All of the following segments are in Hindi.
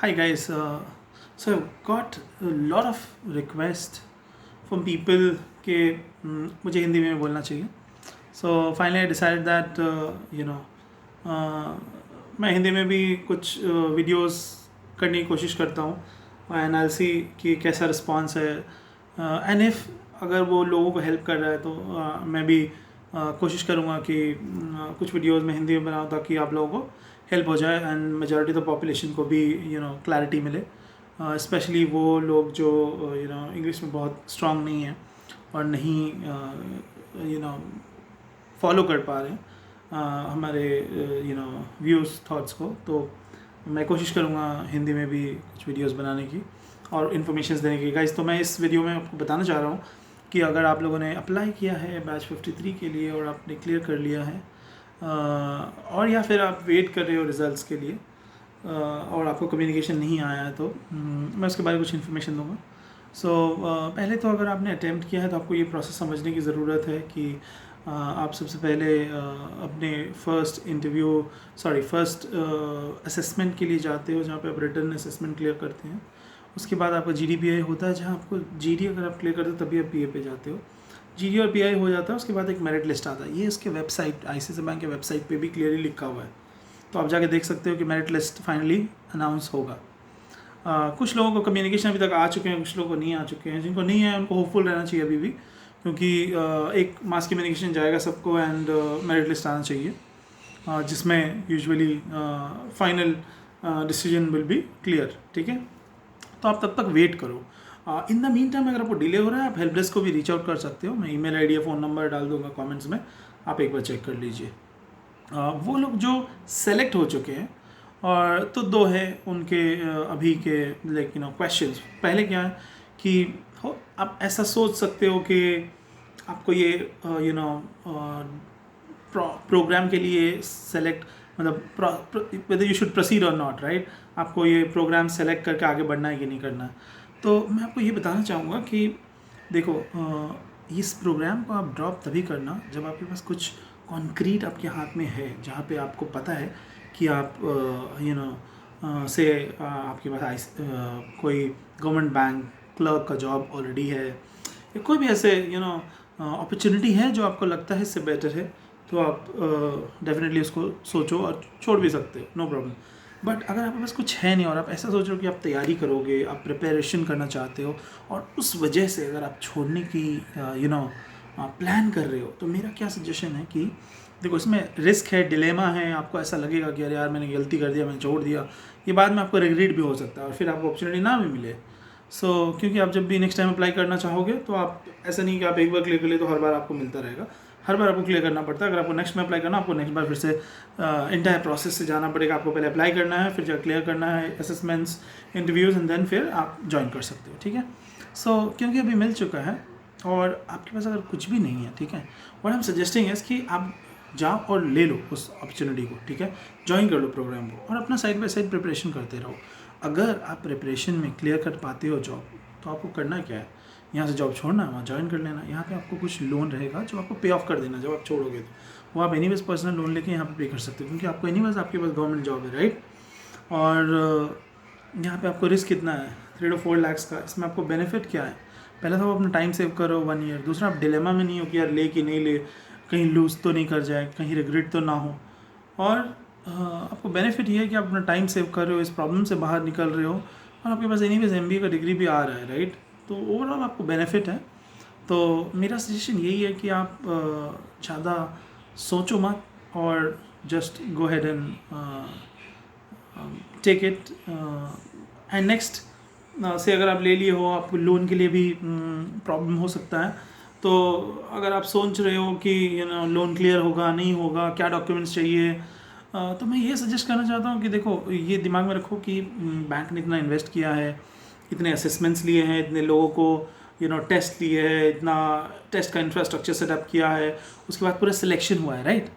Hi guys, so I've got a lot of requests from people कि मुझे हिंदी में बोलना चाहिए. So finally I decided that मैं हिंदी में भी कुछ वीडियोस करने की कोशिश करता हूँ एंड आई सी कि कैसा रिस्पांस है एंड इफ़ अगर वो लोगों को हेल्प कर रहा है तो मैं भी कोशिश करूँगा कि कुछ वीडियोस में हिंदी में बनाऊँ ताकि आप लोगों को हेल्प हो जाए and majority of the population को भी क्लैरिटी मिले, स्पेशली वो लोग जो इंग्लिश में बहुत स्ट्रांग नहीं है और नहीं फॉलो कर पा रहे हैं हमारे व्यूज़ थॉट्स को. तो मैं कोशिश करूँगा हिंदी में भी कुछ वीडियोस बनाने की और इन्फॉर्मेशन देने की. गाइस, तो मैं इस वीडियो में आपको बताना चाह रहा हूँ कि अगर आप लोगों ने अप्लाई किया है बैच 53 के लिए और आपने क्लियर कर लिया है और या फिर आप वेट कर रहे हो रिज़ल्ट्स के लिए और आपको कम्युनिकेशन नहीं आया है तो मैं उसके बारे में कुछ इन्फॉर्मेशन दूंगा. पहले तो अगर आपने अटैम्प्ट किया है तो आपको ये प्रोसेस समझने की ज़रूरत है कि आप सबसे पहले अपने फर्स्ट असेसमेंट के लिए जाते हो जहाँ पे आप रिटन असेसमेंट क्लियर करते हैं. उसके बाद आपका GDPI होता है जहाँ आपको GD अगर आप क्लियर करते हो तभी आप PA पे जाते हो. GD और PI हो जाता है, उसके बाद एक मेरिट लिस्ट आता है. ये इसके वेबसाइट ICICI बैंक के वेबसाइट पे भी क्लियरली लिखा हुआ है, तो आप जाके देख सकते हो कि मेरिट लिस्ट फाइनली अनाउंस होगा. कुछ लोगों को कम्युनिकेशन अभी तक आ चुके हैं, कुछ लोगों को नहीं आ चुके हैं. जिनको नहीं है उनको होपफुल रहना चाहिए अभी भी, क्योंकि एक मास कम्युनिकेशन जाएगा सबको एंड मेरिट लिस्ट आना चाहिए जिसमें usually final decision will be clear. ठीक है, तो आप तब तक वेट करो. इन द मीन टाइम अगर आपको डिले हो रहा है आप हेल्प डेस्क को भी रीच आउट कर सकते हो. मैं ईमेल आईडी या फ़ोन नंबर डाल दूंगा कमेंट्स में, आप एक बार चेक कर लीजिए. वो लोग जो सेलेक्ट हो चुके हैं और तो दो है उनके अभी के क्वेश्चंस. पहले क्या है कि आप ऐसा सोच सकते हो कि आपको ये प्रोग्राम के लिए सेलेक्ट मतलब वेदर यू शुड प्रोसीड और नॉट, राइट. आपको ये प्रोग्राम सेलेक्ट करके आगे बढ़ना है कि नहीं करना है. तो मैं आपको ये बताना चाहूँगा कि देखो, इस प्रोग्राम को आप ड्रॉप तभी करना जब आपके पास कुछ कॉन्क्रीट आपके हाथ में है, जहाँ पे आपको पता है कि आप आपके पास कोई गवर्नमेंट बैंक क्लर्क का जॉब ऑलरेडी है या कोई भी ऐसे अपॉर्चुनिटी है जो आपको लगता है इससे बेटर है, तो आप डेफिनेटली उसको सोचो और छोड़ भी सकते हो, नो प्रॉब्लम. बट अगर आपके पास कुछ है नहीं और आप ऐसा सोच रहे हो कि आप तैयारी करोगे, आप प्रिपरेशन करना चाहते हो और उस वजह से अगर आप छोड़ने की प्लान कर रहे हो, तो मेरा क्या सजेशन है कि देखो, इसमें रिस्क है, डिलेमा है. आपको ऐसा लगेगा कि अरे यार मैंने गलती कर दिया, मैंने छोड़ दिया. ये बाद में आपको रिग्रेट भी हो सकता है और फिर आपको अपॉर्चुनिटी ना भी मिले. क्योंकि आप जब भी नेक्स्ट टाइम अप्लाई करना चाहोगे तो आप ऐसा नहीं कि आप एक बार क्लियर कर ले तो हर बार आपको मिलता रहेगा. हर बार आपको क्लियर करना पड़ता है. अगर आपको नेक्स्ट में अप्लाई करना, आपको नेक्स्ट बार फिर से इंटायर प्रोसेस से जाना पड़ेगा. आपको पहले अप्लाई करना है, फिर जब क्लियर करना है, असेसमेंट्स, इंटरव्यूज़ एंड देन फिर आप ज्वाइन कर सकते हो. ठीक है, क्योंकि अभी मिल चुका है और आपके पास अगर कुछ भी नहीं है, ठीक है, व्हाट आई एम सजेस्टिंग है कि आप जाओ और ले लो उस अपॉर्चुनिटी को. ठीक है, ज्वाइन कर लो प्रोग्राम को और अपना साइड बाय साइड प्रिपरेशन करते रहो. अगर आप प्रिपरेशन में क्लियर कर पाते हो जॉब, तो आपको करना क्या है, यहाँ से जॉब छोड़ना है, वहाँ ज्वाइन कर लेना. यहाँ पे आपको कुछ लोन रहेगा जो आपको पे ऑफ कर देना जब आप छोड़ोगे, तो वो आप एनीवेज पर्सनल लोन लेके यहाँ पे पे कर सकते हो, क्योंकि आपको एनीवेज आपके पास गवर्नमेंट जॉब है, राइट. और यहाँ पे आपको रिस्क कितना है, 3 to 4 लाख का. इसमें आपको बेनिफिट क्या है, पहले तो आप अपना टाइम सेव करो 1 ईयर. दूसरा, आप डिलेमा में नहीं हो कि यार ले कि नहीं ले, कहीं लूज़ तो नहीं कर जाए, कहीं रिग्रेट तो ना हो. और आपको बेनिफिट ये है कि आप अपना टाइम सेव कर रहे हो, इस प्रॉब्लम से बाहर निकल रहे हो और आपके पास एनीवेज MBA का डिग्री भी आ रहा है, राइट. तो ओवरऑल आपको बेनिफिट है. तो मेरा सजेशन यही है कि आप ज़्यादा सोचो मत और just go ahead and take it. And next से अगर आप ले लिए हो, आपको लोन के लिए भी प्रॉब्लम हो सकता है. तो अगर आप सोच रहे हो कि लोन क्लियर होगा नहीं होगा, क्या डॉक्यूमेंट्स चाहिए, तो मैं ये सजेस्ट करना चाहता हूँ कि देखो, ये दिमाग में रखो कि बैंक ने इतना इन्वेस्ट किया है, इतने असेसमेंट्स लिए हैं, इतने लोगों को टेस्ट लिए है, इतना टेस्ट का इंफ्रास्ट्रक्चर सेटअप किया है, उसके बाद पूरा सिलेक्शन हुआ है, राइट.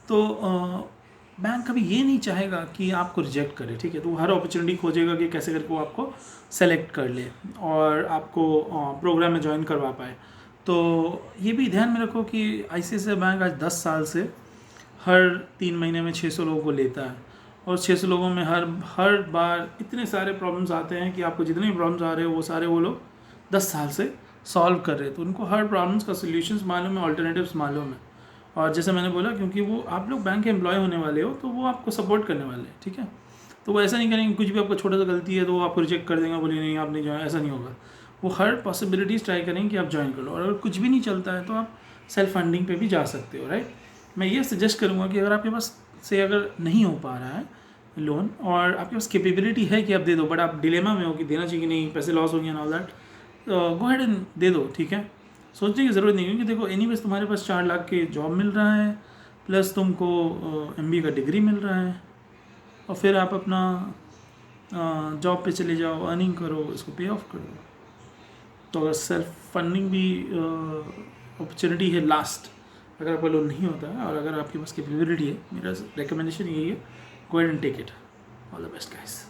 तो बैंक कभी ये नहीं चाहेगा कि आपको रिजेक्ट करे. ठीक है, तो हर अपॉर्चुनिटी खोजेगा कि कैसे करके वो आपको सेलेक्ट कर ले और आपको प्रोग्राम में ज्वाइन करवा पाए. तो ये भी ध्यान में रखो कि ICICI बैंक आज 10 साल से हर 3 महीने में 600 लोगों को लेता है और 600 लोगों में हर बार इतने सारे प्रॉब्लम्स आते हैं कि आपको जितने भी प्रॉब्लम्स आ रहे हो वो सारे वो लोग 10 साल से सॉल्व कर रहे हैं, तो उनको हर प्रॉब्लम्स का सोल्यूशंस मालूम है, ऑल्टरनेटिव्स मालूम है। और जैसे मैंने बोला, क्योंकि वो आप लोग बैंक के एम्प्लॉय होने वाले हो तो वो आपको सपोर्ट करने वाले हैं, ठीक है। तो वो ऐसा नहीं करेंगे कुछ भी आपको छोटा सा गलती है तो वो आपको रिजेक्ट कर देंगे, बोलिए नहीं आप नहीं ज्वाइन, ऐसा नहीं होगा। वो हर पॉसिबिलिटीज़ ट्राई करेंगे कि आप ज्वाइन कर लो, और अगर कुछ भी नहीं चलता है तो आप सेल्फ फंडिंग पे भी जा सकते हो, राइट। मैं ये सजेस्ट करूँगा कि अगर आपके पास से अगर नहीं हो पा रहा है लोन और आपके पास कैपेबिलिटी है कि आप दे दो, बट आप डिलेमा में हो कि देना चाहिए कि नहीं, पैसे लॉस हो गए and all that, go ahead and they दो, ठीक है। सोचने की ज़रूरत नहीं, क्योंकि देखो एनीवेज तुम्हारे पास 4 लाख के जॉब मिल रहा है, प्लस तुमको MBA का डिग्री मिल रहा है, और फिर आप अपना जॉब पे चले जाओ, अर्निंग करो, इसको पे ऑफ कर दो। तो अगर सेल्फ फंडिंग भी अपॉर्चुनिटी है लास्ट, अगर आपका लोन नहीं होता है और अगर आपके पास कैपेबिलिटी है, मेरा रिकमेंडेशन यही है, go and take it. All the best guys.